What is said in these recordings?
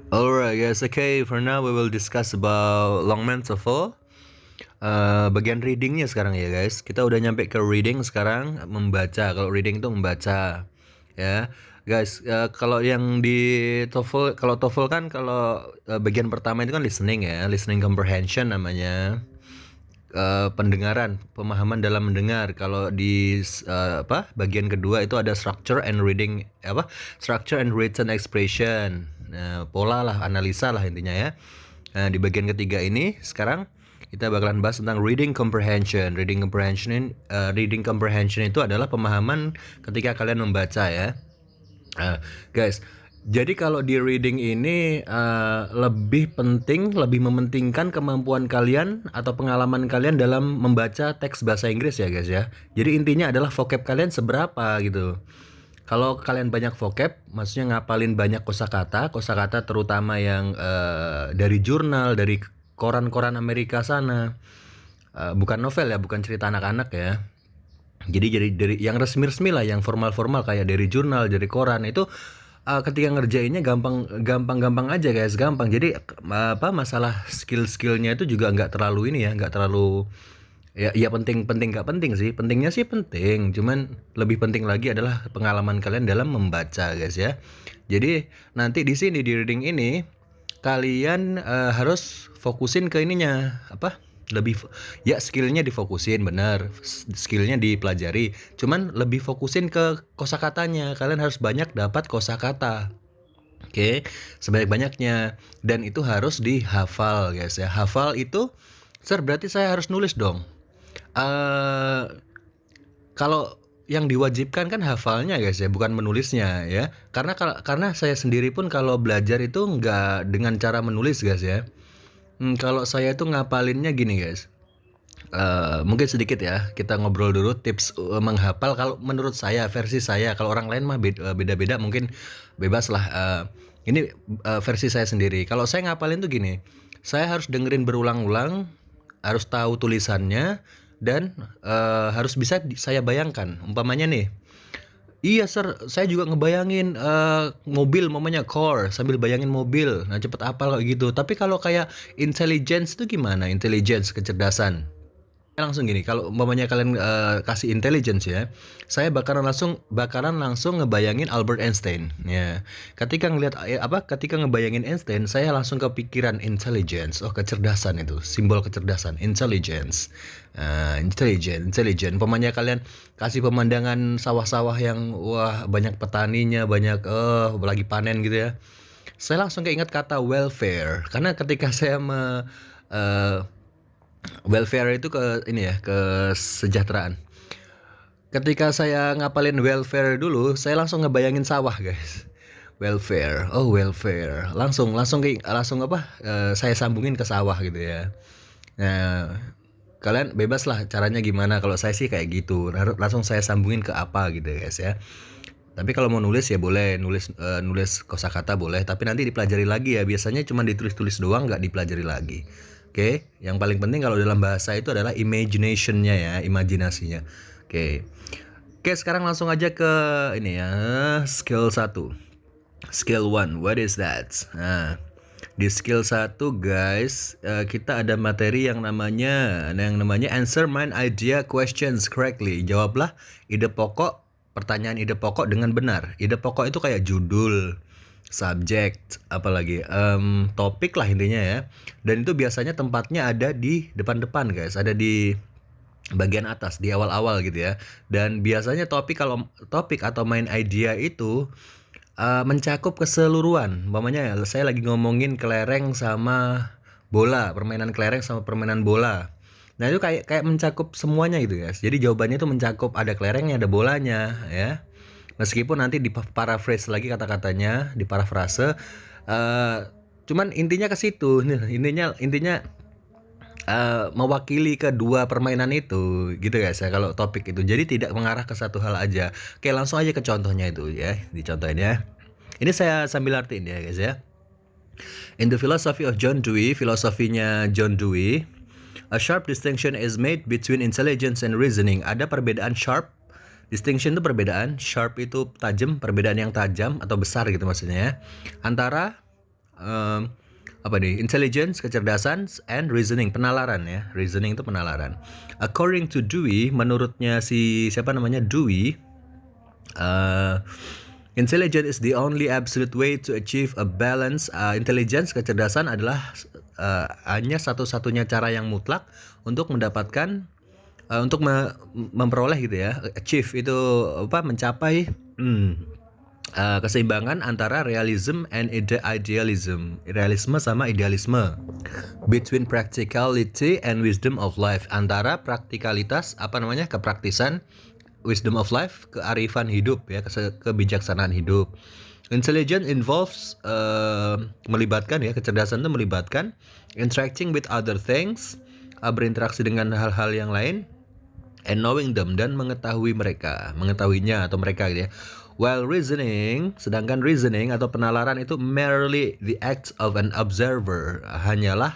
Alright guys, okay, for now we will discuss about Longman TOEFL. Bagian readingnya sekarang ya guys. Kita udah nyampe ke reading sekarang, membaca. Kalau reading itu membaca, ya guys. Kalau yang di TOEFL, kalau TOEFL kan kalau bagian pertama itu kan listening ya, listening comprehension namanya. Pendengaran, pemahaman dalam mendengar. Kalau di bagian kedua itu ada structure and reading, structure and written expression. Nah, pola lah, analisa lah intinya ya. Nah, di bagian ketiga ini sekarang kita bakalan bahas tentang reading comprehension. Reading comprehension itu adalah pemahaman ketika kalian membaca ya. Guys, jadi kalau di reading ini lebih penting, lebih mementingkan kemampuan kalian atau pengalaman kalian dalam membaca teks bahasa Inggris ya guys ya. Jadi intinya adalah vocab kalian seberapa gitu. Kalau kalian banyak vocab, maksudnya ngapalin banyak kosakata terutama yang dari jurnal, dari koran-koran Amerika sana. Bukan novel ya, bukan cerita anak-anak ya. Jadi dari yang resmi-resmi lah, yang formal-formal kayak dari jurnal, dari koran itu ketika ngerjainnya gampang aja guys, gampang. Jadi masalah skill-skillnya itu juga nggak terlalu ini ya, nggak terlalu ya penting nggak penting sih. Pentingnya sih penting, cuman lebih penting lagi adalah pengalaman kalian dalam membaca guys ya. Jadi nanti di sini di reading ini kalian harus fokusin ke ininya lebih ya skillnya difokusin, bener, skillnya dipelajari, cuman lebih fokusin ke kosakatanya. Kalian harus banyak dapat kosakata, oke, sebanyak-banyaknya, dan itu harus dihafal guys ya. Hafal itu berarti saya harus nulis dong. Kalau yang diwajibkan kan hafalnya guys ya, bukan menulisnya ya. Karena saya sendiri pun kalau belajar itu nggak dengan cara menulis guys ya. Kalau saya tuh ngapalinnya gini guys. Mungkin sedikit ya, kita ngobrol dulu tips menghafal. Kalau menurut saya, versi saya, kalau orang lain mah beda-beda, mungkin bebas lah. Ini versi saya sendiri. Kalau saya ngapalin tuh gini, saya harus dengerin berulang-ulang, harus tahu tulisannya, dan harus bisa saya bayangkan. Umpamanya nih, iya sir, saya juga ngebayangin mobil, momennya car, sambil bayangin mobil. Nah cepet apal kayak gitu. Tapi kalau kayak intelligence itu gimana? Intelligence, kecerdasan. Langsung gini, kalau umpamanya kalian kasih intelligence ya, saya bakalan langsung ngebayangin Albert Einstein ya. Ketika ngebayangin Einstein, saya langsung kepikiran intelligence. Oh, kecerdasan itu, simbol kecerdasan, intelligence. Intelligent. Umpamanya kalian kasih pemandangan sawah-sawah yang wah banyak petaninya, banyak lagi panen gitu ya. Saya langsung keinget kata welfare, karena ketika saya eh, welfare itu ke ini ya, kesejahteraan. Ketika saya ngapalin welfare dulu, saya langsung ngebayangin sawah, guys. Welfare. Oh, welfare. Saya sambungin ke sawah gitu ya. Nah, kalian bebas lah caranya gimana. Kalau saya sih kayak gitu. Langsung saya sambungin ke apa gitu guys ya. Tapi kalau mau nulis ya boleh, nulis kosakata boleh, tapi nanti dipelajari lagi ya. Biasanya cuma ditulis-tulis doang, nggak dipelajari lagi. Oke, yang paling penting kalau dalam bahasa itu adalah imagination-nya ya, imajinasinya. Oke. Oke, sekarang langsung aja ke ini ya, skill 1. Skill 1, what is that? Nah, di skill 1 guys, kita ada materi yang namanya answer mind idea questions correctly. Jawablah pertanyaan ide pokok dengan benar. Ide pokok itu kayak judul, subjek, apalagi topik lah intinya ya. Dan itu biasanya tempatnya ada di depan-depan guys, ada di bagian atas, di awal-awal gitu ya. Dan biasanya topik atau main idea itu mencakup keseluruhan. Umpamanya saya lagi ngomongin kelereng sama bola, permainan kelereng sama permainan bola. Nah itu kayak mencakup semuanya gitu guys. Jadi jawabannya itu mencakup ada kelerengnya, ada bolanya ya. Meskipun nanti di paraphrase lagi kata-katanya, di parafrase. Cuman intinya ke situ. Intinya mewakili kedua permainan itu gitu guys ya, kalau topik itu. Jadi tidak mengarah ke satu hal aja. Oke, langsung aja ke contohnya itu ya, dicontohin ya. Ini saya sambil artiin ya guys ya. In the philosophy of John Dewey, filosofinya John Dewey, a sharp distinction is made between intelligence and reasoning. Ada perbedaan sharp. Distinction itu perbedaan, sharp itu tajam, perbedaan yang tajam atau besar gitu maksudnya ya. Antara Intelligence, kecerdasan, and reasoning, penalaran ya. Reasoning itu penalaran. According to Dewey, menurutnya Dewey, intelligence is the only absolute way to achieve a balance. Intelligence, kecerdasan adalah hanya satu-satunya cara yang mutlak untuk mendapatkan, untuk memperoleh gitu ya. Achieve itu mencapai keseimbangan antara realism and idealism, realisme sama idealisme, between practicality and wisdom of life, antara praktikalitas kepraktisan, wisdom of life, kearifan hidup ya, kebijaksanaan hidup. Intelligence involves melibatkan ya, kecerdasan itu melibatkan interacting with other things, berinteraksi dengan hal-hal yang lain, and knowing them, dan mengetahuinya atau mereka gitu ya. While reasoning, sedangkan reasoning atau penalaran itu merely the act of an observer, hanyalah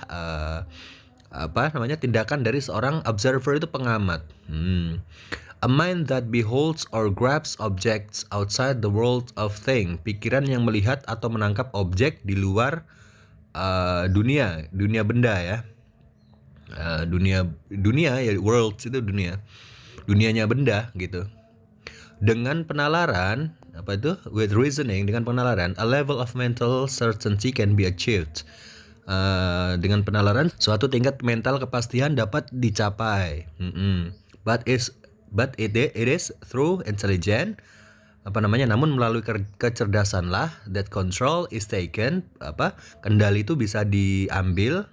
tindakan dari seorang observer, itu pengamat. A mind that beholds or grabs objects outside the world of thing, pikiran yang melihat atau menangkap objek di luar dunia benda ya. Dunia ya, world itu dunianya benda gitu. Dengan penalaran, with reasoning, dengan penalaran, a level of mental certainty can be achieved. Dengan penalaran, suatu tingkat mental kepastian dapat dicapai. But it is through intelligence, namun melalui kecerdasanlah, that control is taken, kendali itu bisa diambil,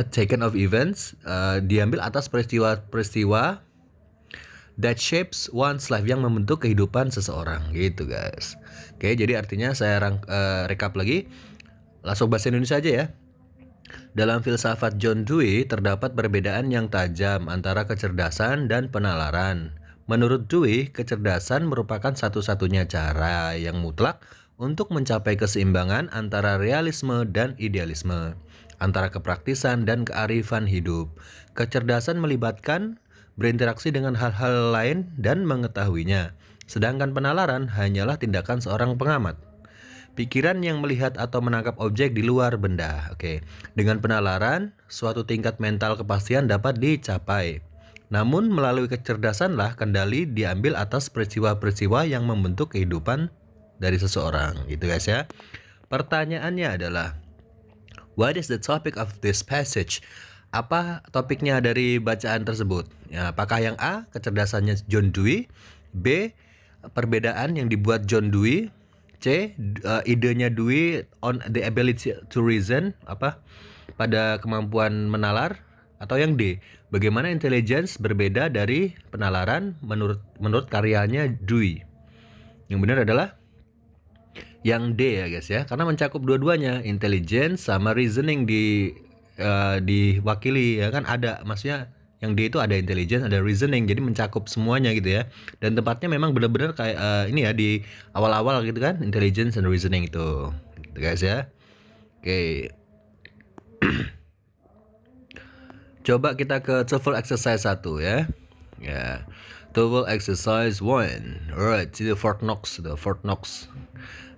taken of events, diambil atas peristiwa that shapes one's life, yang membentuk kehidupan seseorang gitu guys. Oke, jadi artinya saya rekap lagi, langsung bahasa Indonesia aja ya. Dalam filsafat John Dewey terdapat perbedaan yang tajam antara kecerdasan dan penalaran. Menurut Dewey, kecerdasan merupakan satu-satunya cara yang mutlak untuk mencapai keseimbangan antara realisme dan idealisme, antara kepraktisan dan kearifan hidup. Kecerdasan melibatkan berinteraksi dengan hal-hal lain dan mengetahuinya, sedangkan penalaran hanyalah tindakan seorang pengamat, pikiran yang melihat atau menangkap objek di luar benda. Oke. Dengan penalaran, suatu tingkat mental kepastian dapat dicapai, namun melalui kecerdasanlah kendali diambil atas peristiwa-peristiwa yang membentuk kehidupan dari seseorang gitu guys ya. Pertanyaannya adalah, what is the topic of this passage? Apa topiknya dari bacaan tersebut? Ya, apakah yang A, kecerdasannya John Dewey, B, perbedaan yang dibuat John Dewey, C, idenya Dewey on the ability to reason, pada kemampuan menalar, atau yang D, bagaimana intelligence berbeda dari penalaran menurut karyanya Dewey? Yang benar adalah yang D ya guys ya, karena mencakup dua-duanya, intelligence sama reasoning diwakili ya kan, ada maksudnya yang D itu ada intelligence, ada reasoning, jadi mencakup semuanya gitu ya. Dan tempatnya memang benar-benar kayak ini ya, di awal-awal gitu kan, intelligence and reasoning itu gitu guys ya. Oke. Coba kita ke TOEFL exercise 1 ya. Ya. TOEFL exercise 1. Alright, itu Fort Knox.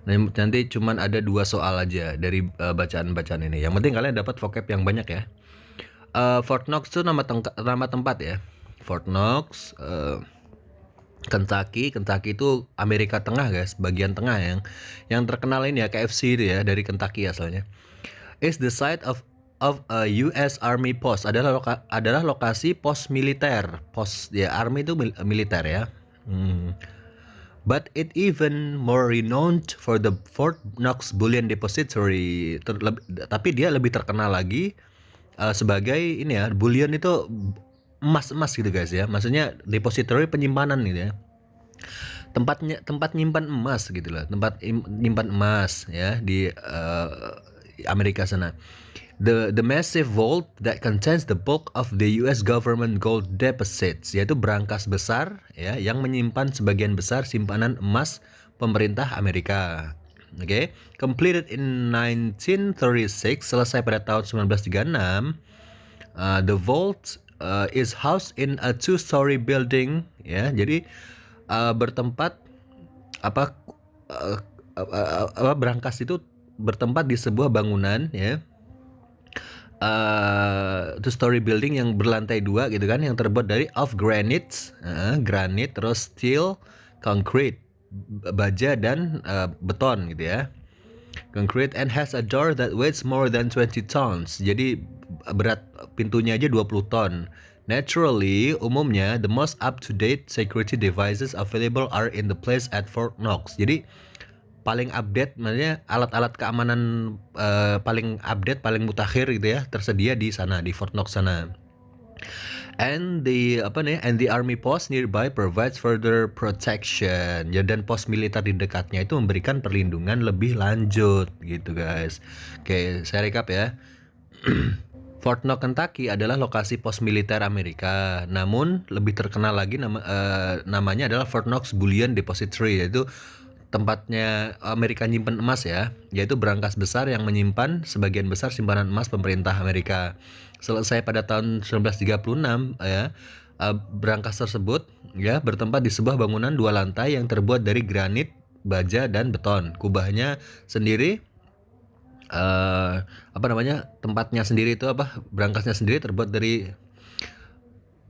Nanti cuman ada 2 soal aja dari bacaan-bacaan ini. Yang penting kalian dapat vocab yang banyak ya. Fort Knox itu nama tempat ya. Fort Knox, Kentucky itu Amerika Tengah guys, bagian tengah yang terkenal ini ya, KFC itu ya, dari Kentucky asalnya. Is the site of a US Army post, adalah lokasi pos militer. Pos ya, Army itu militer ya. But it even more renowned for the Fort Knox Bullion Depository. Tapi dia lebih terkenal lagi sebagai ini ya, bullion itu emas gitu guys ya. Maksudnya depository, penyimpanan gitu ya. Tempat nyimpan emas gitu loh. Tempat nyimpan emas ya di Amerika sana. The massive vault that contains the bulk of the US government gold deposits, yaitu berangkas besar ya yang menyimpan sebagian besar simpanan emas pemerintah Amerika. Oke, completed in 1936, selesai pada tahun 1936. The vault is housed in a 2-story building ya. Jadi bertempat berangkas itu bertempat di sebuah bangunan ya, two-story building yang berlantai 2 gitu kan, yang terbuat dari of granite, granit, terus steel, concrete, baja dan beton gitu ya. Concrete and has a door that weighs more than 20 tons. Jadi berat pintunya aja 20 ton. Naturally, umumnya the most up-to-date security devices available are in the place at Fort Knox. Jadi paling update, maksudnya alat-alat keamanan paling update, paling mutakhir gitu ya, tersedia di sana, di Fort Knox sana. And the army post nearby provides further protection. Ya, dan pos militer di dekatnya itu memberikan perlindungan lebih lanjut gitu guys. Oke, saya rekap ya. Fort Knox, Kentucky adalah lokasi pos militer Amerika. Namun lebih terkenal lagi namanya adalah Fort Knox Bullion Depository, yaitu tempatnya Amerika nyimpan emas ya, yaitu berangkas besar yang menyimpan sebagian besar simpanan emas pemerintah Amerika. Selesai pada tahun 1936 ya, berangkas tersebut ya bertempat di sebuah bangunan 2 lantai yang terbuat dari granit, baja dan beton. Kubahnya sendiri tempatnya sendiri itu berangkasnya sendiri terbuat dari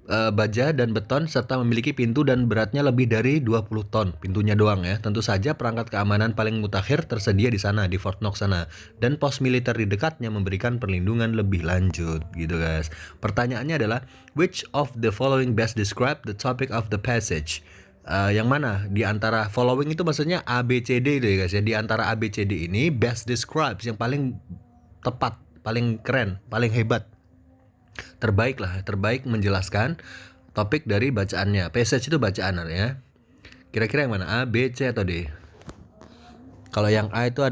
baja dan beton serta memiliki pintu dan beratnya lebih dari 20 ton pintunya doang ya. Tentu saja perangkat keamanan paling mutakhir tersedia di sana, di Fort Knox sana, dan pos militer di dekatnya memberikan perlindungan lebih lanjut gitu guys. Pertanyaannya adalah which of the following best describe the topic of the passage? Yang mana di antara following itu maksudnya A, B, C, D itu ya guys ya. Di antara A, B, C, D ini best describes yang paling tepat, paling keren, paling hebat, terbaik menjelaskan topik dari bacaannya. Passage itu bacaan ya. Kira-kira yang mana? A, B, C atau D? Kalau yang A itu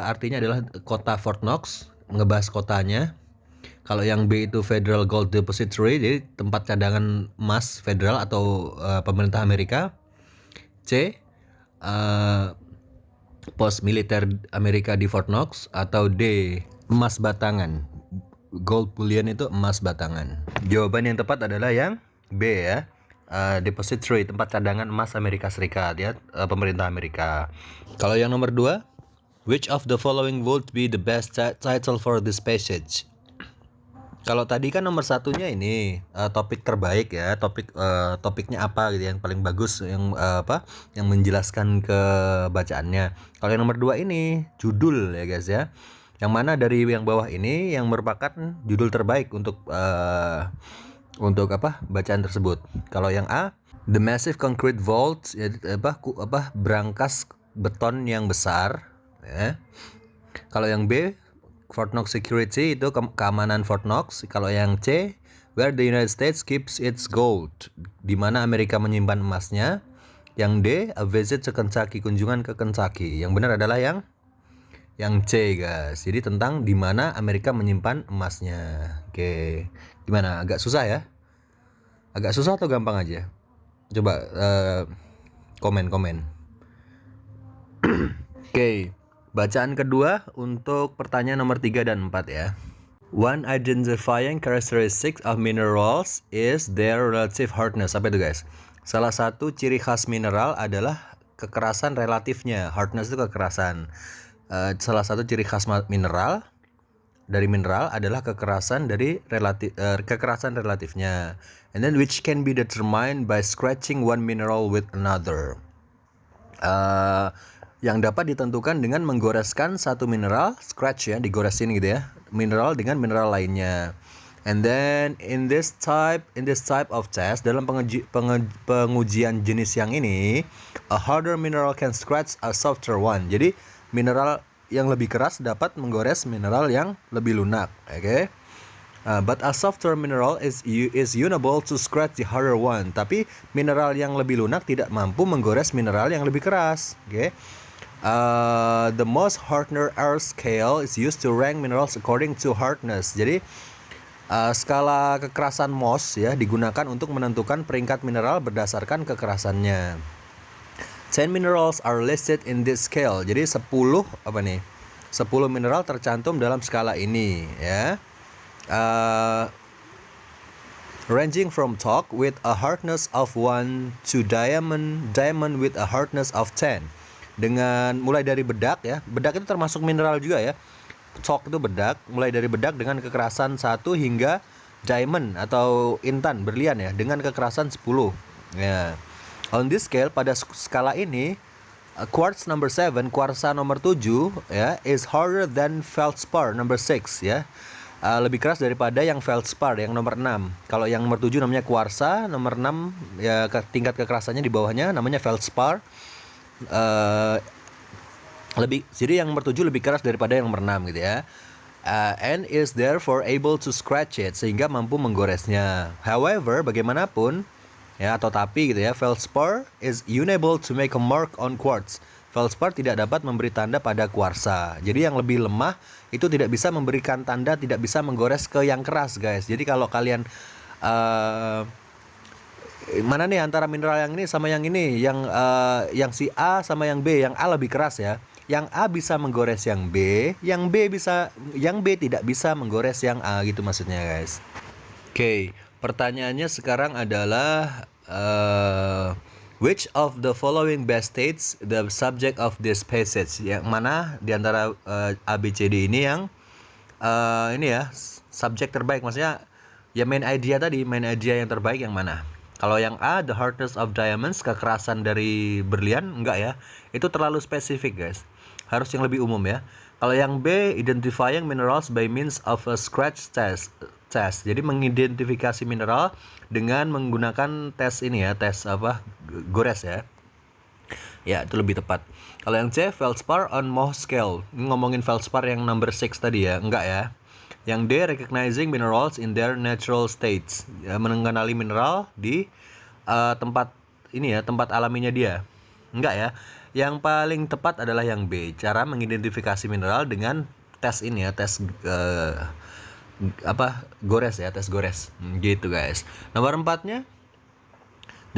artinya adalah kota Fort Knox, ngebahas kotanya. Kalau yang B itu Federal Gold Depository, jadi tempat cadangan emas federal atau pemerintah Amerika. C, pos militer Amerika di Fort Knox. Atau D, emas batangan. Gold bullion itu emas batangan. Jawaban yang tepat adalah yang B ya. Depository, tempat cadangan emas Amerika Serikat ya, pemerintah Amerika. Kalau yang nomor 2, which of the following would be the best title for this passage? Kalau tadi kan nomor satunya ini topik terbaik ya, topiknya apa gitu yang paling bagus, yang yang menjelaskan ke bacaannya. Kalau yang nomor 2 ini judul ya guys ya. Yang mana dari yang bawah ini yang merupakan judul terbaik untuk bacaan tersebut. Kalau yang A, the massive concrete vault, ya, berangkas beton yang besar ya. Kalau yang B, Fort Knox Security, itu keamanan Fort Knox. Kalau yang C, where the United States keeps its gold, di mana Amerika menyimpan emasnya. Yang D, a visit to Kentucky, kunjungan ke Kentucky. Yang benar adalah yang C guys. Jadi tentang di mana Amerika menyimpan emasnya. Oke, gimana? Agak susah ya? Agak susah atau gampang aja? Coba komen. Oke. Bacaan kedua untuk pertanyaan nomor 3 dan 4 ya. One identifying characteristic of minerals is their relative hardness. Apa itu guys? Salah satu ciri khas mineral adalah kekerasan relatifnya. Hardness itu kekerasan. Salah satu ciri khas mineral adalah kekerasan relatifnya. And then which can be determined by scratching one mineral with another. Yang dapat ditentukan dengan menggoreskan satu mineral, scratch ya, digoresin gitu ya, mineral dengan mineral lainnya. And then in this type of test, dalam pengujian jenis yang ini, a harder mineral can scratch a softer one. Jadi mineral yang lebih keras dapat menggores mineral yang lebih lunak, oke? But a softer mineral is unable to scratch the harder one. Tapi mineral yang lebih lunak tidak mampu menggores mineral yang lebih keras, oke? The most hardner R scale is used to rank minerals according to hardness. Jadi skala kekerasan Mohs ya digunakan untuk menentukan peringkat mineral berdasarkan kekerasannya. 10 minerals are listed in this scale. Jadi 10 mineral tercantum dalam skala ini ya. Ranging from chalk with a hardness of 1 to diamond with a hardness of 10. dengan mulai dari bedak ya. Bedak itu termasuk mineral juga ya. Chalk itu bedak, mulai dari bedak dengan kekerasan 1 hingga diamond atau intan berlian ya dengan kekerasan 10. Ya. On this scale, pada skala ini quartz number 7, kuarsa nomor 7 ya, is harder than feldspar number 6 ya. Lebih keras daripada yang feldspar yang nomor 6. Kalau yang nomor 7 namanya kuarsa, nomor 6 ya tingkat kekerasannya di bawahnya namanya feldspar. Jadi yang nomor 7 lebih keras daripada yang nomor 6 gitu ya. And is therefore able to scratch it, sehingga mampu menggoresnya. However, bagaimanapun ya, atau tapi gitu ya, feldspar is unable to make a mark on quartz. Feldspar tidak dapat memberi tanda pada kuarsa. Jadi yang lebih lemah itu tidak bisa memberikan tanda, tidak bisa menggores ke yang keras, guys. Jadi kalau kalian mana nih antara mineral yang ini sama yang ini, yang si A sama yang B, yang A lebih keras ya. Yang A bisa menggores yang B, yang B tidak bisa menggores yang A gitu maksudnya, guys. Oke, pertanyaannya sekarang adalah which of the following best states the subject of this passage? Yang mana di antara A, B, C, D ini yang ini ya, subjek terbaik, maksudnya ya main idea yang terbaik yang mana? Kalau yang A, the hardness of diamonds, kekerasan dari berlian, enggak ya. Itu terlalu spesifik, guys. Harus yang lebih umum ya. Kalau yang B, identifying minerals by means of a scratch test. Jadi mengidentifikasi mineral dengan menggunakan tes ini ya, tes gores ya. Ya, itu lebih tepat. Kalau yang C, feldspar on Mohs scale. Ini ngomongin feldspar yang number 6 tadi ya, enggak ya. Yang D, recognizing minerals in their natural states. Ya, mengenali mineral di tempat ini ya, tempat alaminya dia. Enggak ya. Yang paling tepat adalah yang B, cara mengidentifikasi mineral dengan tes ini ya, tes gores ya, tes gores. Gitu, guys. Nomor 4-nya,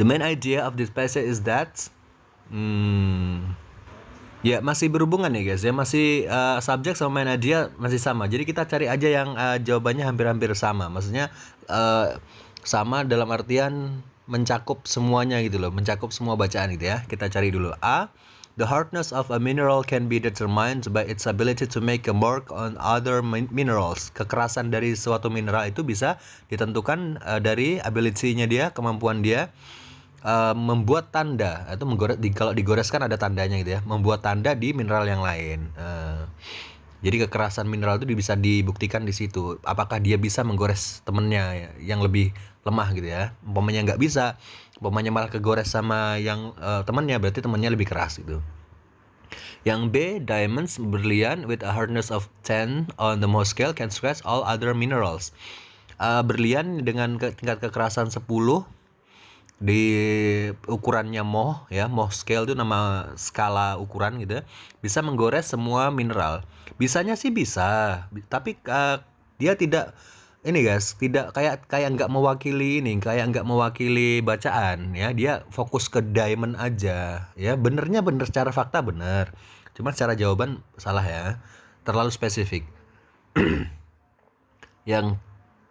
the main idea of this passage is that ya masih berhubungan nih, guys ya, masih subjek sama main idea masih sama. Jadi kita cari aja yang jawabannya hampir-hampir sama. Maksudnya sama dalam artian mencakup semuanya gitu loh, mencakup semua bacaan gitu ya. Kita cari dulu. A, the hardness of a mineral can be determined by its ability to make a mark on other minerals. Kekerasan dari suatu mineral itu bisa ditentukan dari ability-nya dia, kemampuan dia membuat tanda atau kalau digoreskan ada tandanya gitu ya, membuat tanda di mineral yang lain. Jadi kekerasan mineral itu bisa dibuktikan di situ. Apakah dia bisa menggores temennya yang lebih lemah gitu ya. Umpamanya nggak bisa, umpamanya malah kegores sama yang temannya, berarti temannya lebih keras gitu. Yang B, diamonds, berlian with a hardness of 10 on the Mohs scale can scratch all other minerals. Berlian dengan tingkat kekerasan 10 di ukurannya Mohs ya, Mohs scale itu nama skala ukuran gitu ya, bisa menggores semua mineral. Bisanya sih bisa, tapi dia tidak ini, guys, tidak kayak nggak mewakili bacaan ya. Dia fokus ke diamond aja ya. Benernya bener, secara fakta bener, cuma secara jawaban salah ya, terlalu spesifik. Yang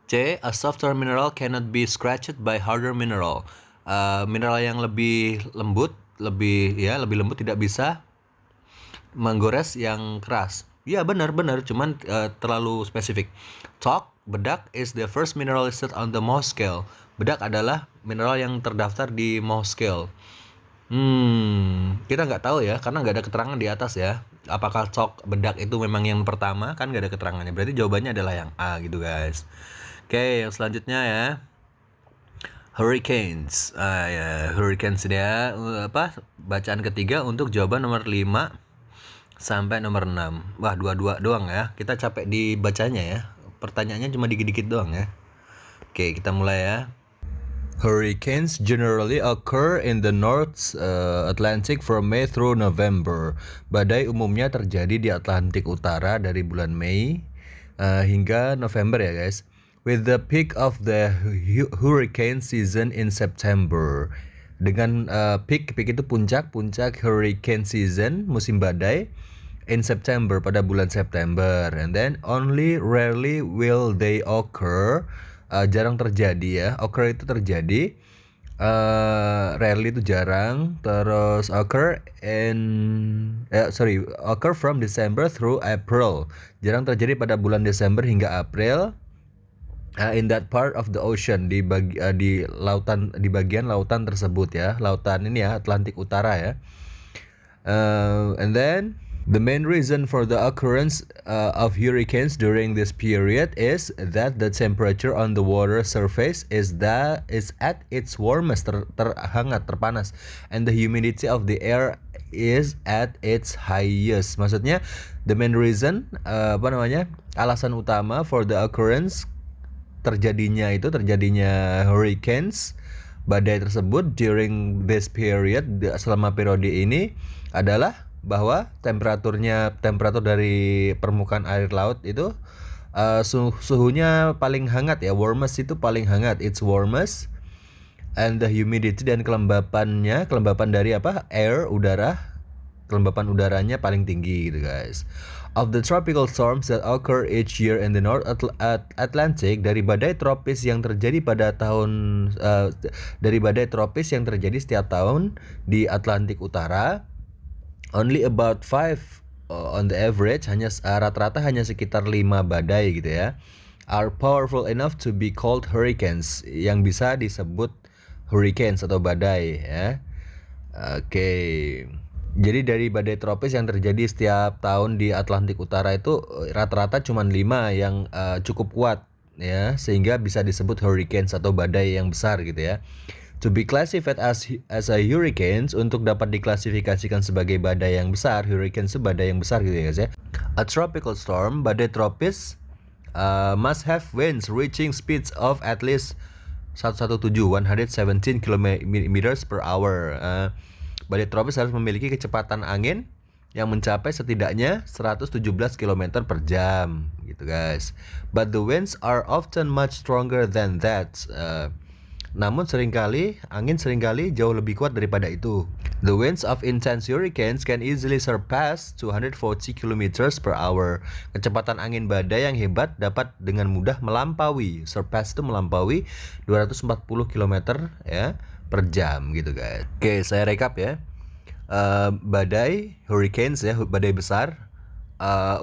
C, a softer mineral cannot be scratched by harder mineral. Mineral yang lebih lembut tidak bisa menggores yang keras. Ya benar, cuman terlalu spesifik. Chalk, bedak, is the first mineral listed on the Mohs scale. Bedak adalah mineral yang terdaftar di Mohs scale. Kita nggak tahu ya, karena nggak ada keterangan di atas ya. Apakah chalk, bedak itu memang yang pertama? Kan nggak ada keterangannya. Berarti jawabannya adalah yang A gitu, guys. Oke, yang selanjutnya ya. Hurricanes. Hurricanes dia bacaan ketiga untuk jawaban nomor 5 sampai nomor 6. Wah, 2 doang ya. Kita capek dibacanya ya. Pertanyaannya cuma dikit-dikit doang ya. Oke, kita mulai ya. Hurricanes generally occur in the North Atlantic from May through November. Badai umumnya terjadi di Atlantik Utara dari bulan Mei hingga November ya, guys. With the peak of the hurricane season in September. Dengan peak itu puncak hurricane season, musim badai, in September, pada bulan September. And then only rarely will they occur, jarang terjadi ya. Occur itu terjadi Rarely itu jarang, terus occur from December through April. Jarang terjadi pada bulan Desember hingga April. In that part of the ocean, di bagian lautan tersebut ya, lautan ini ya, Atlantik Utara ya. And then the main reason for the occurrence of hurricanes during this period is that the temperature on the water surface is at its warmest, terhangat, terpanas, and the humidity of the air is at its highest. Maksudnya the main reason alasan utama for the occurrence terjadinya hurricanes, badai tersebut during this period, selama periode ini adalah bahwa temperatur dari permukaan air laut itu suhunya paling hangat ya, warmest itu paling hangat, it's warmest, and the humidity dan kelembapan dari kelembapan udaranya paling tinggi gitu guys. Of the tropical storms that occur each year in the North Atlantic, dari badai tropis yang terjadi setiap tahun di Atlantik Utara, only about 5 on the average, rata-rata hanya sekitar 5 badai gitu ya, are powerful enough to be called hurricanes, yang bisa disebut hurricanes atau badai ya. Oke. Jadi dari badai tropis yang terjadi setiap tahun di Atlantik Utara itu rata-rata cuma 5 yang cukup kuat ya, sehingga bisa disebut hurricanes atau badai yang besar gitu ya. To be classified as a hurricanes, untuk dapat diklasifikasikan sebagai badai yang besar, hurricanes itu badai yang besar gitu ya guys ya. A tropical storm, badai tropis, must have winds reaching speeds of at least 117 km per hour. Badai tropis harus memiliki kecepatan angin yang mencapai setidaknya 117 km per jam gitu guys. But the winds are often much stronger than that. Namun angin seringkali jauh lebih kuat daripada itu. The winds of intense hurricanes can easily surpass 240 km per hour. Kecepatan angin badai yang hebat dapat dengan mudah melampaui, surpass itu melampaui 240 km ya per jam gitu guys. Oke, saya rekap ya. Badai, hurricanes ya, badai besar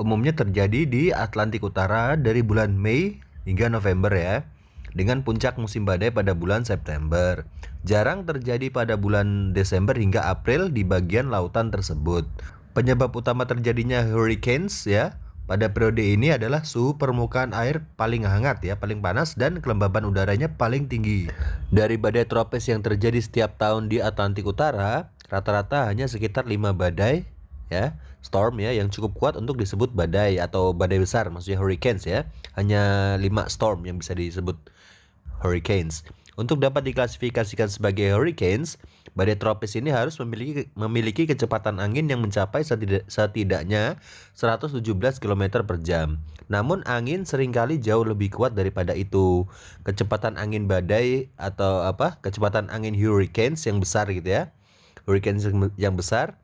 umumnya terjadi di Atlantik Utara dari bulan Mei hingga November ya, dengan puncak musim badai pada bulan September. Jarang terjadi pada bulan Desember hingga April di bagian lautan tersebut. Penyebab utama terjadinya hurricanes ya pada periode ini adalah suhu permukaan air paling hangat ya, paling panas, dan kelembaban udaranya paling tinggi. Dari badai tropis yang terjadi setiap tahun di Atlantik Utara, rata-rata hanya sekitar 5 badai ya, storm ya, yang cukup kuat untuk disebut badai atau badai besar, maksudnya hurricanes ya. Hanya 5 storm yang bisa disebut hurricanes. Untuk dapat diklasifikasikan sebagai hurricanes, badai tropis ini harus memiliki kecepatan angin yang mencapai setidaknya 117 km per jam. Namun angin seringkali jauh lebih kuat daripada itu. Kecepatan angin badai atau kecepatan angin hurricanes yang besar gitu ya, hurricanes yang besar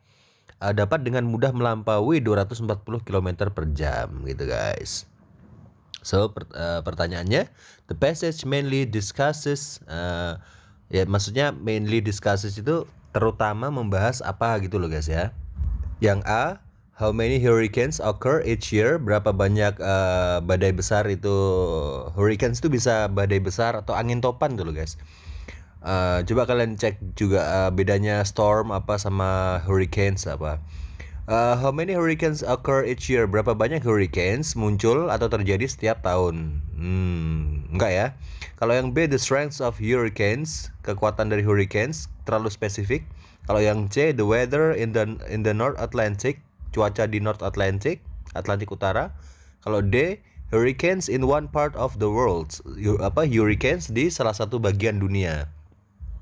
dapat dengan mudah melampaui 240 km per jam gitu guys. So pertanyaannya, the passage mainly discusses maksudnya mainly discusses itu terutama membahas apa gitu loh guys ya. Yang A, how many hurricanes occur each year, berapa banyak badai besar itu, hurricanes itu bisa badai besar atau angin topan tuh loh guys. Coba kalian cek juga bedanya storm apa sama hurricanes apa. How many hurricanes occur each year? Berapa banyak hurricanes muncul atau terjadi setiap tahun? Enggak ya. Kalau yang B, the strength of hurricanes, kekuatan dari hurricanes, terlalu spesifik. Kalau yang C, the weather in the North Atlantic, cuaca di North Atlantic, Atlantik Utara. Kalau D, hurricanes in one part of the world, hurricanes di salah satu bagian dunia.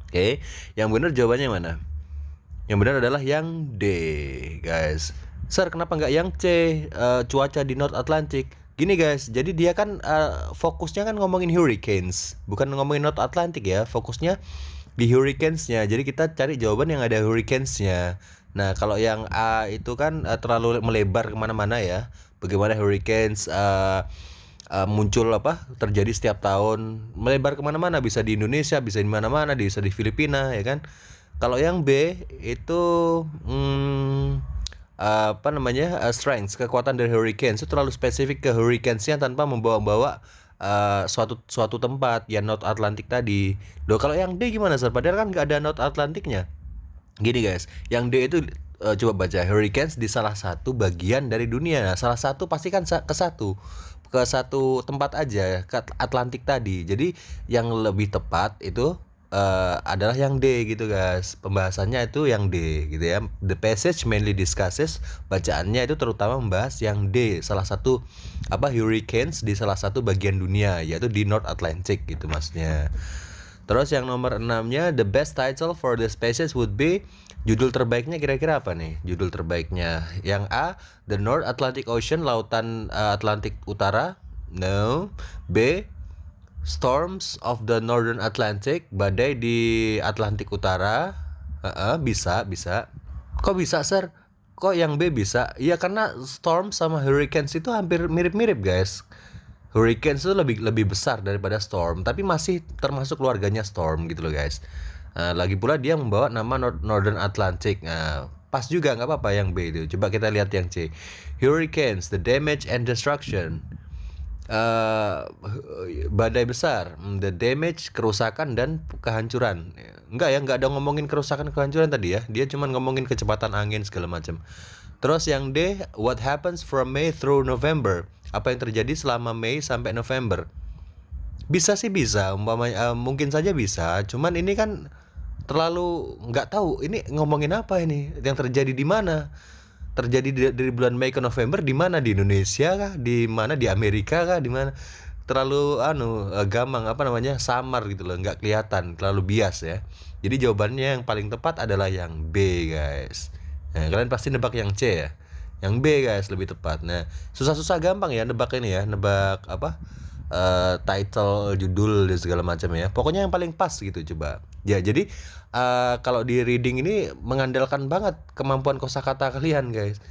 Oke, yang benar jawabannya mana? Yang benar adalah yang D, guys. Sir, kenapa nggak yang C, cuaca di North Atlantic? Gini guys, jadi dia kan fokusnya kan ngomongin hurricanes, bukan ngomongin North Atlantic ya. Fokusnya di hurricanes-nya. Jadi kita cari jawaban yang ada hurricanes-nya. Nah, kalau yang A itu kan terlalu melebar kemana-mana ya. Bagaimana hurricanes muncul terjadi setiap tahun, melebar kemana-mana, bisa di Indonesia, bisa di mana-mana, bisa di Filipina, ya kan. Kalau yang B itu strength, kekuatan dari hurricanes itu terlalu spesifik ke hurricanes-nya tanpa membawa-bawa suatu tempat ya, North Atlantic tadi. Kalau yang D gimana, Sir? Padahal kan nggak ada North Atlantic-nya. Gini guys, yang D itu coba baca hurricanes di salah satu bagian dari dunia. Nah, salah satu pasti kan ke satu tempat aja, ke Atlantik tadi. Jadi yang lebih tepat itu adalah yang D gitu guys. Pembahasannya itu yang D gitu ya. The passage mainly discusses, bacaannya itu terutama membahas yang D, salah satu hurricanes di salah satu bagian dunia, yaitu di North Atlantic gitu maksudnya. Terus yang nomor 6-nya, the best title for the species would be, judul terbaiknya kira-kira apa nih? Judul terbaiknya yang A, the North Atlantic Ocean, lautan Atlantik Utara. No. B, storms of the Northern Atlantic, badai di Atlantik Utara. Bisa. Kok bisa, Sir? Kok yang B bisa? Ya karena storm sama hurricanes itu hampir mirip-mirip guys. Hurricanes itu lebih besar daripada storm, tapi masih termasuk keluarganya storm gitu loh guys. Lagi pula dia membawa nama Northern Atlantic. Pas juga, nggak apa-apa yang B itu. Coba kita lihat yang C. Hurricanes, the damage and destruction. Badai besar, the damage, kerusakan dan kehancuran. Nggak ada ngomongin kerusakan kehancuran tadi ya. Dia cuma ngomongin kecepatan angin segala macam. Terus yang D, what happens from May through November? Apa yang terjadi selama Mei sampai November? Bisa sih bisa, mungkin saja bisa. Cuman ini kan terlalu nggak tahu. Ini ngomongin apa ini? Yang terjadi di mana? Terjadi dari bulan Mei ke November di mana? Di Indonesia kah? Di mana? Di Amerika kah? Di mana? Terlalu gampang samar gitu loh, nggak kelihatan, terlalu bias ya. Jadi jawabannya yang paling tepat adalah yang B guys. Nah, kalian pasti nebak yang C ya. Yang B guys lebih tepat. Nah, susah-susah gampang ya nebak ini ya, nebak title, judul dan segala macam ya. Pokoknya yang paling pas gitu coba. Ya, jadi kalau di reading ini mengandalkan banget kemampuan kosakata kalian guys.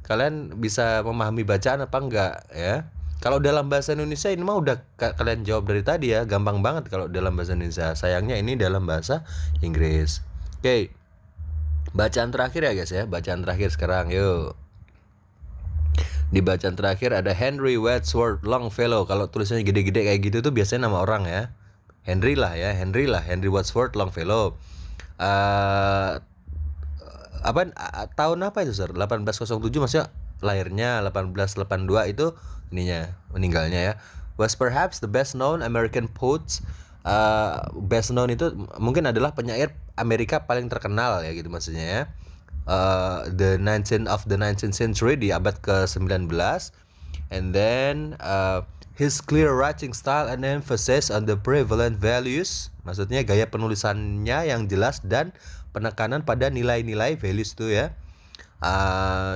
Kalian bisa memahami bacaan apa enggak ya. Kalau dalam bahasa Indonesia ini mah udah kalian jawab dari tadi ya, gampang banget kalau dalam bahasa Indonesia. Sayangnya ini dalam bahasa Inggris. Oke. Bacaan terakhir ya guys ya, bacaan terakhir sekarang yuk. Di bacaan terakhir ada Henry Wadsworth Longfellow. Kalau tulisannya gede-gede kayak gitu tuh biasanya nama orang ya. Henry Wadsworth Longfellow. Tahun apa itu, Sir? 1807 maksudnya lahirnya, 1882 itu meninggalnya ya. Was perhaps the best known American poet. Best known itu mungkin adalah penyair Amerika paling terkenal ya gitu maksudnya ya. The 19th century, di abad ke-19. And then his clear writing style and emphasis on the prevalent values, maksudnya gaya penulisannya yang jelas dan penekanan pada nilai-nilai values tuh ya.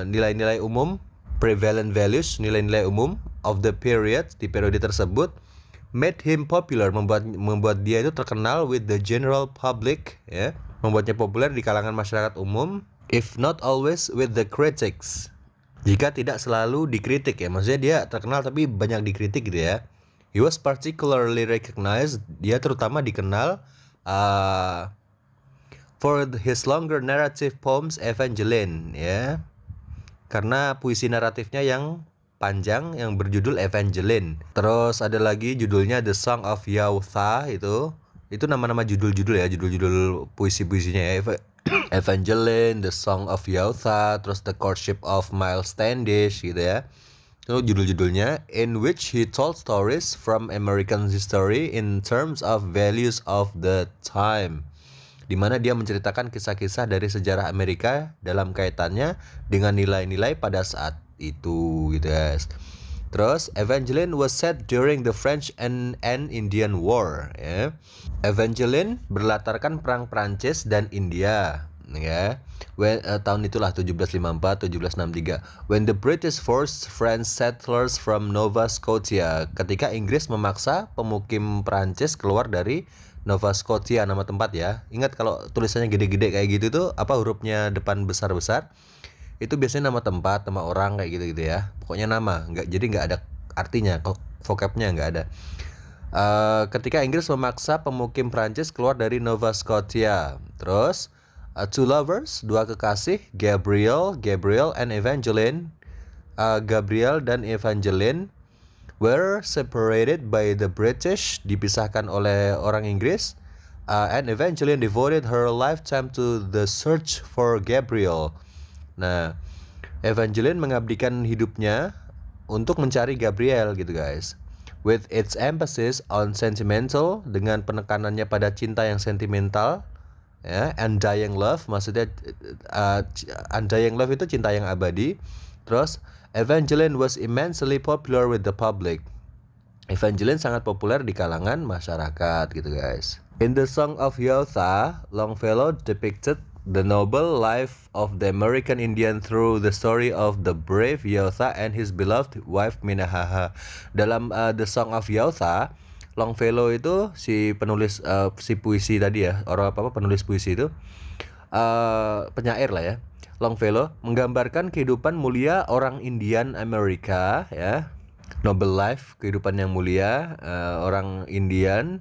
Nilai-nilai umum, prevalent values, nilai-nilai umum of the period, di periode tersebut, made him popular, membuat dia itu terkenal with the general public ya, membuatnya populer di kalangan masyarakat umum. If not always with the critics, jika tidak selalu dikritik ya, maksudnya dia terkenal tapi banyak dikritik gitu ya. He was particularly recognized, dia terutama dikenal for his longer narrative poems Evangeline ya, karena puisi naratifnya yang panjang yang berjudul Evangeline. Terus ada lagi judulnya The Song of Yautha, itu nama-nama judul-judul ya, judul-judul puisi-puisinya ya. Evangeline, The Song of Yautha, terus The Courtship of Miles Standish gitu ya. Itu judul-judulnya, in which he told stories from American history in terms of values of the time, di mana dia menceritakan kisah-kisah dari sejarah Amerika dalam kaitannya dengan nilai-nilai pada saat itu gitu guys. Terus Evangeline was set during the French and Indian War ya. Evangeline berlatarkan perang Prancis dan India ya. Tahun itulah 1754 1763. When the British forced French settlers from Nova Scotia, ketika Inggris memaksa pemukim Prancis keluar dari Nova Scotia, nama tempat ya. Ingat kalau tulisannya gede-gede kayak gitu tuh hurufnya depan besar-besar, itu biasanya nama tempat, nama orang kayak gitu-gitu ya. Pokoknya nama, jadi nggak ada artinya. vocabnya nggak ada. Ketika Inggris memaksa pemukim Prancis keluar dari Nova Scotia. Terus two lovers, dua kekasih, Gabriel and Evangeline. Gabriel dan Evangeline were separated by the British, dipisahkan oleh orang Inggris. And Evangeline devoted her lifetime to the search for Gabriel. Nah, Evangeline mengabdikan hidupnya untuk mencari Gabriel gitu guys. With its emphasis on sentimental, dengan penekanannya pada cinta yang sentimental, ya, undying love, maksudnya undying love itu cinta yang abadi. Terus Evangeline was immensely popular with the public. Evangeline sangat populer di kalangan masyarakat gitu guys. In the Song of Hiawatha, Longfellow depicted the noble life of the American Indian through the story of the brave Hiawatha and his beloved wife Minnehaha. Dalam The Song of Hiawatha, Longfellow itu si penulis si puisi tadi ya, penulis puisi itu penyair lah ya. Longfellow menggambarkan kehidupan mulia orang Indian Amerika ya. Noble life, kehidupan yang mulia orang Indian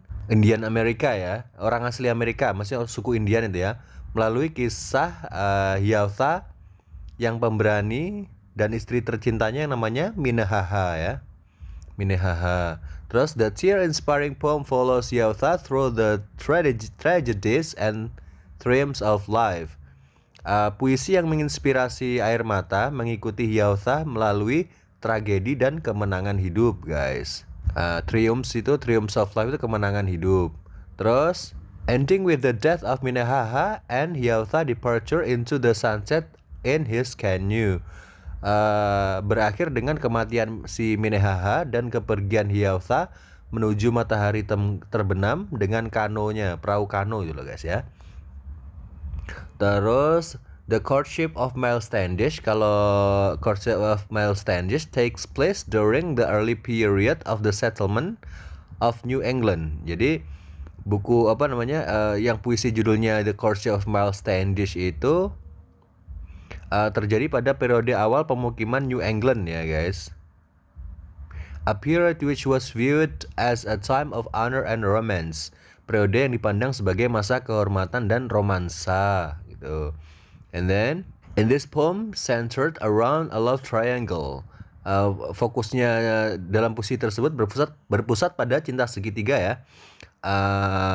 Amerika ya, orang asli Amerika, maksudnya suku Indian itu ya, melalui kisah Hiawatha yang pemberani dan istri tercintanya yang namanya Minnehaha ya. Minnehaha. Terus the tear-inspiring poem follows Hiawatha through the tragedies and triumphs of life. Puisi yang menginspirasi air mata mengikuti Hiawatha melalui tragedi dan kemenangan hidup guys. Triumphs of life itu kemenangan hidup. Terus ending with the death of Minnehaha and Hiawatha departure into the sunset in his canoe. Berakhir dengan kematian si Minnehaha dan kepergian Hiawatha menuju matahari terbenam dengan kanonya, perahu kano gitu loh guys ya. Terus The Courtship of Miles Standish. Kalau Courtship of Miles Standish takes place during the early period of the settlement of New England. Jadi buku yang puisi judulnya The Courtship of Miles Standish itu terjadi pada periode awal pemukiman New England ya guys. A period which was viewed as a time of honor and romance. Periode yang dipandang sebagai masa kehormatan dan romansa gitu. And then in this poem centered around a love triangle. Fokusnya dalam puisi tersebut berpusat pada cinta segitiga ya.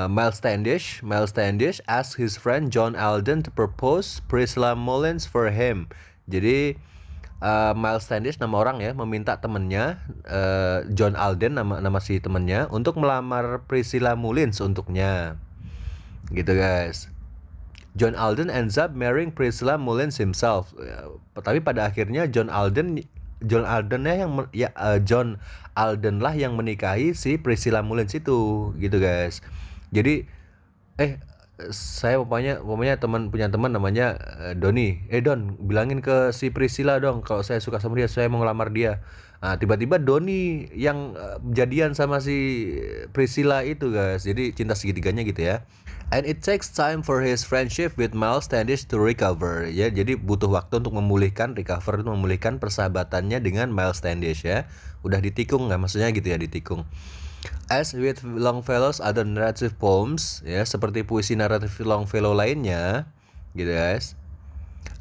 Miles Standish asked his friend John Alden to propose Priscilla Mullins for him. Jadi Miles Standish nama orang ya, meminta temennya John Alden nama si temennya untuk melamar Priscilla Mullins untuknya. Gitu guys. John Alden ends up marrying Priscilla Mullins himself. Tapi pada akhirnya John Alden lah yang menikahi si Priscilla Mullins itu, gitu guys. Jadi saya punya teman namanya Doni. Don, bilangin ke si Priscilla dong kalau saya suka sama dia, saya mau ngelamar dia. Nah, tiba-tiba Doni yang jadian sama si Priscilla itu guys. Jadi cinta segitiganya gitu ya. And it takes time for his friendship with Miles Standish to recover. Ya, jadi butuh waktu untuk memulihkan persahabatannya dengan Miles Standish ya. Udah ditikung nggak, maksudnya gitu ya, ditikung. As with Longfellow's other narrative poems, ya seperti puisi naratif Longfellow lainnya, gitu guys.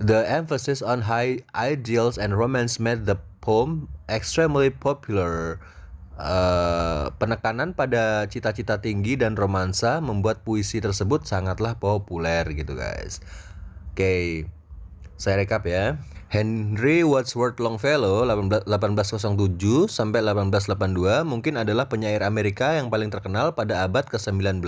The emphasis on high ideals and romance made the poem extremely popular. Penekanan pada cita-cita tinggi dan romansa membuat puisi tersebut sangatlah populer gitu guys. Oke, saya rekap ya. Henry Wadsworth Longfellow 1807 sampai 1882 mungkin adalah penyair Amerika yang paling terkenal pada abad ke-19.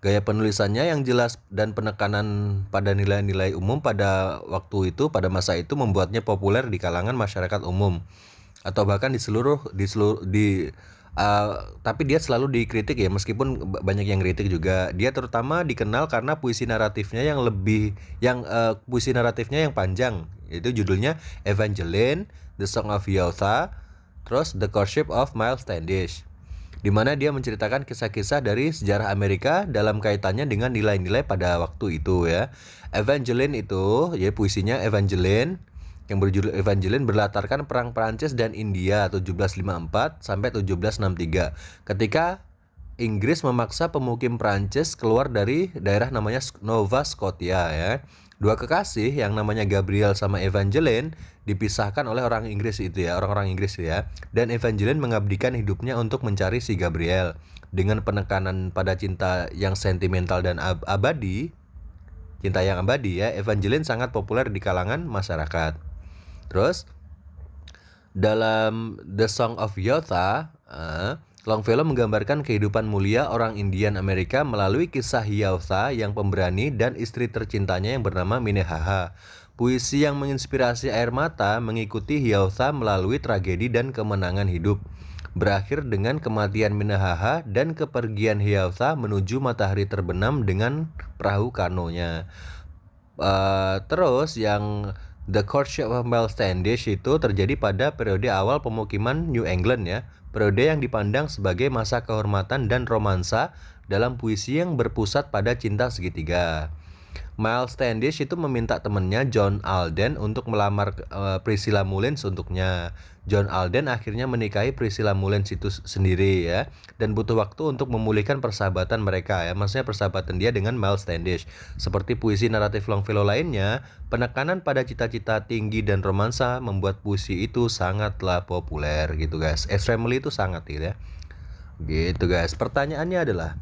Gaya penulisannya yang jelas dan penekanan pada nilai-nilai umum pada waktu itu, pada masa itu membuatnya populer di kalangan masyarakat umum. Atau bahkan tapi dia selalu dikritik ya, meskipun banyak yang kritik juga. Dia terutama dikenal karena puisi naratifnya yang panjang, yaitu judulnya Evangeline, The Song of Hiawatha, terus The Courtship of Miles Standish, di mana dia menceritakan kisah-kisah dari sejarah Amerika dalam kaitannya dengan nilai-nilai pada waktu itu ya. Evangeline itu ya puisinya Evangeline yang berjudul Evangeline berlatarkan perang Prancis dan India 1754 sampai 1763 ketika Inggris memaksa pemukim Prancis keluar dari daerah namanya Nova Scotia ya. Dua kekasih yang namanya Gabriel sama Evangeline dipisahkan oleh orang Inggris itu ya, orang-orang Inggris ya. Dan Evangeline mengabdikan hidupnya untuk mencari si Gabriel. Dengan penekanan pada cinta yang sentimental dan abadi, cinta yang abadi ya, Evangeline sangat populer di kalangan masyarakat. Terus dalam The Song of Yotha, Longfellow menggambarkan kehidupan mulia orang Indian Amerika melalui kisah Hiawatha yang pemberani dan istri tercintanya yang bernama Minnehaha. Puisi yang menginspirasi air mata mengikuti Hiawatha melalui tragedi dan kemenangan hidup. Berakhir dengan kematian Minnehaha dan kepergian Hiawatha menuju matahari terbenam dengan perahu kanonya. Terus yang The Courtship of Miles Standish itu terjadi pada periode awal pemukiman New England ya. Periode yang dipandang sebagai masa kehormatan dan romansa dalam puisi yang berpusat pada cinta segitiga. Miles Standish itu meminta temannya John Alden untuk melamar Priscilla Mullins untuknya. John Alden akhirnya menikahi Priscilla Mullins itu sendiri ya, dan butuh waktu untuk memulihkan persahabatan mereka ya, maksudnya persahabatan dia dengan Miles Standish. Seperti puisi naratif Longfellow lainnya, penekanan pada cita-cita tinggi dan romansa membuat puisi itu sangatlah populer gitu guys. Extremely itu sangat gitu ya. Gitu guys. Pertanyaannya adalah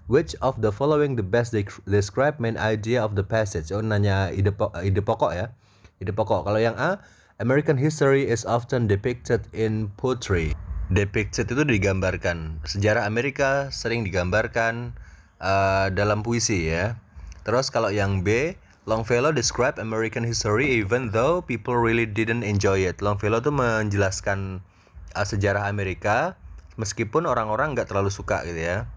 which of the following the best describe main idea of the passage? Oh, nanya ide pokok ya. Ide pokok. Kalau yang A, American history is often depicted in poetry. Depicted itu digambarkan. Sejarah Amerika sering digambarkan dalam puisi ya. Terus kalau yang B, Longfellow describe American history even though people really didn't enjoy it. Longfellow tuh menjelaskan sejarah Amerika meskipun orang-orang nggak terlalu suka gitu ya.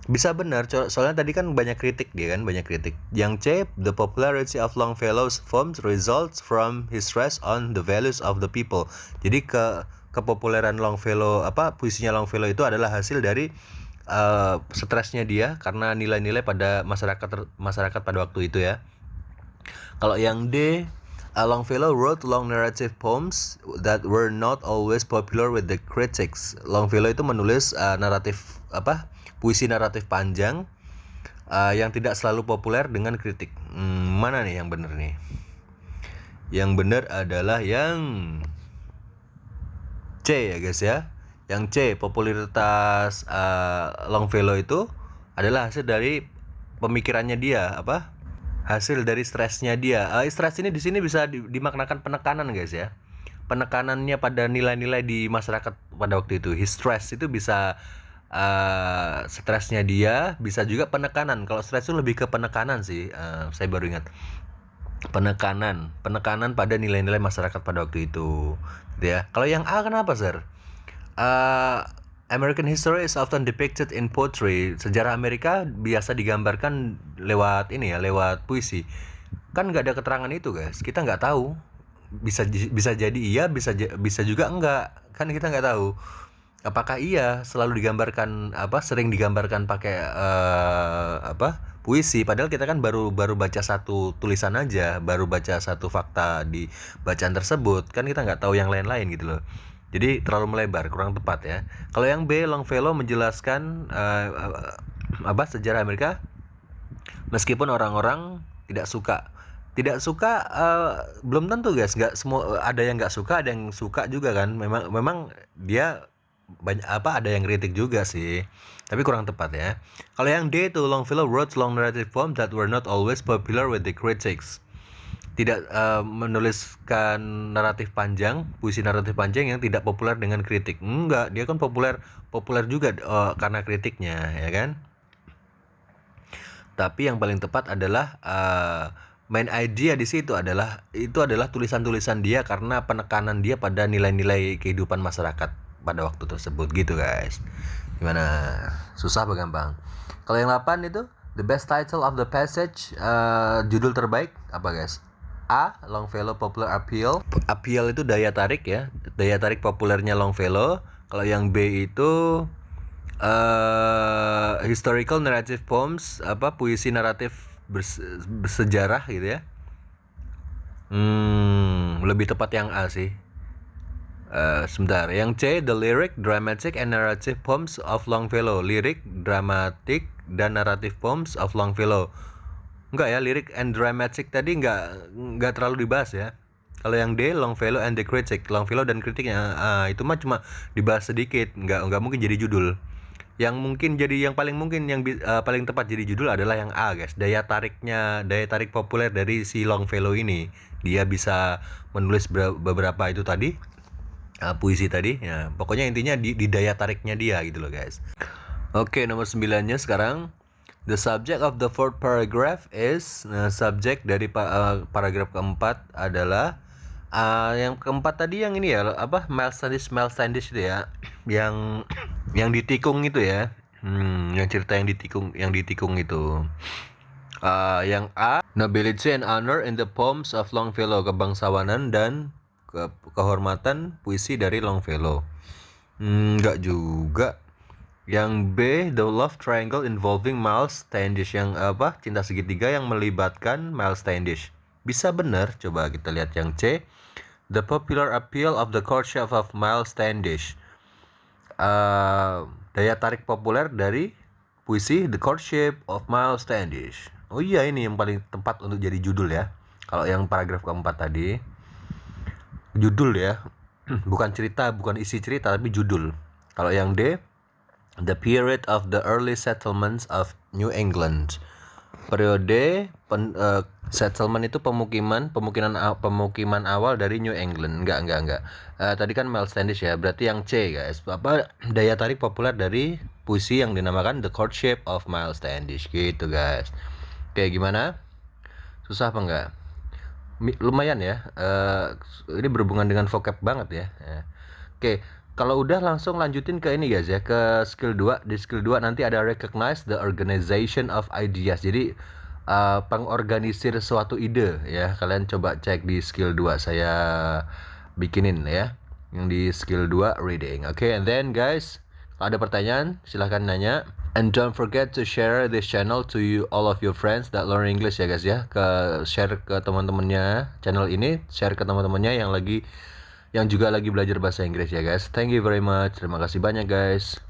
Bisa benar, soalnya tadi kan banyak kritik dia kan, banyak kritik. Yang C, the popularity of Longfellow's poems results from his stress on the values of the people. Jadi kepopuleran Longfellow, puisinya Longfellow itu adalah hasil dari stresnya dia karena nilai-nilai pada masyarakat pada waktu itu ya. Kalau yang D, Longfellow wrote long narrative poems that were not always popular with the critics. Longfellow itu menulis puisi naratif panjang yang tidak selalu populer dengan kritik. Mana nih yang benar nih? Yang benar adalah yang C ya guys ya. Yang C, popularitas Longfellow itu adalah hasil dari pemikirannya dia, hasil dari stresnya dia. Stres ini di sini bisa dimaknakan penekanan guys ya. Penekanannya pada nilai-nilai di masyarakat pada waktu itu. His stress itu bisa stresnya dia, bisa juga penekanan. Kalau stres itu lebih ke penekanan sih. Saya baru ingat. Penekanan pada nilai-nilai masyarakat pada waktu itu. Gitu ya. Kalau yang A kenapa, Sir? American history is often depicted in poetry. Sejarah Amerika biasa digambarkan lewat puisi. Kan nggak ada keterangan itu guys. Kita nggak tahu. Bisa jadi iya, bisa juga enggak. Kan kita nggak tahu. Apakah iya selalu digambarkan sering digambarkan pakai puisi, padahal kita kan baru baca satu tulisan aja, baru baca satu fakta di bacaan tersebut, kan kita nggak tahu yang lain-lain gitu loh. Jadi terlalu melebar, kurang tepat ya. Kalau yang B, Longfellow menjelaskan sejarah Amerika meskipun orang-orang tidak suka. Belum tentu guys, nggak semua, ada yang nggak suka, ada yang suka juga kan. Memang dia banyak ada yang kritik juga sih, tapi kurang tepat ya. Kalau yang D itu, Longfellow wrote long narrative poems that were not always popular with the critics. Tidak menuliskan puisi naratif panjang yang tidak populer dengan kritik. Enggak, dia kan populer juga karena kritiknya ya kan. Tapi yang paling tepat adalah main idea di situ adalah tulisan-tulisan dia karena penekanan dia pada nilai-nilai kehidupan masyarakat pada waktu tersebut gitu guys. Gimana? Susah apa gampang? Kalau yang 8 itu the best title of the passage, judul terbaik apa guys? A, Longfellow popular appeal. Appeal itu daya tarik ya, daya tarik populernya Longfellow. Kalau yang B itu historical narrative poems, puisi naratif bersejarah gitu ya. Lebih tepat yang A sih. Sebentar, yang C, the lyric, dramatic and narrative poems of Longfellow. Lirik, dramatik, dan naratif poems of Longfellow. Enggak ya, lyric and dramatic tadi enggak terlalu dibahas ya. Kalau yang D, Longfellow and the critic, Longfellow dan kritiknya, itu mah cuma dibahas sedikit, enggak mungkin jadi judul. Yang mungkin jadi yang paling mungkin yang paling tepat jadi judul adalah yang A, guys. Daya tarik populer dari si Longfellow ini. Dia bisa menulis beberapa itu tadi, puisi tadi ya, pokoknya intinya di daya tariknya dia gitu loh, guys. Oke, nomor 9-nya sekarang. The subject of the fourth paragraph is, subjek dari paragraf keempat adalah yang keempat tadi yang ini ya, apa, Miles Standish itu ya, yang ditikung itu ya, yang cerita yang ditikung itu. Yang A, nobility and honor in the poems of Longfellow, kebangsawanan dan kehormatan puisi dari Longfellow. Enggak juga. Yang B, the love triangle involving Miles Standish, yang apa, cinta segitiga yang melibatkan Miles Standish. Bisa benar, coba kita lihat yang C, the popular appeal of the courtship of Miles Standish. Daya tarik populer dari puisi The Courtship of Miles Standish. Oh iya, ini yang paling tepat untuk jadi judul ya. Kalau yang paragraf keempat tadi judul ya, bukan cerita, bukan isi cerita, tapi judul. Kalau yang D, the period of the early settlements of New England. Periode settlement itu pemukiman awal dari New England. Enggak. Tadi kan Miles Standish ya, berarti yang C, guys. Apa, daya tarik populer dari puisi yang dinamakan The Courtship of Miles Standish gitu, guys. Oke, gimana? Susah apa enggak? Lumayan ya. Ini berhubungan dengan vocab banget ya. Oke, kalau udah langsung lanjutin ke ini, guys ya, ke skill 2. Di skill 2 nanti ada recognize the organization of ideas. Jadi pengorganisir suatu ide ya. Kalian coba cek di skill 2 saya bikinin ya. Yang di skill 2 reading. Oke, and then guys, kalau ada pertanyaan silahkan nanya. And don't forget to share this channel to all of your friends that learn English ya, guys ya. Share ke teman-temannya channel ini, share ke teman-temannya yang juga lagi belajar bahasa Inggris ya, guys. Thank you very much. Terima kasih banyak, guys.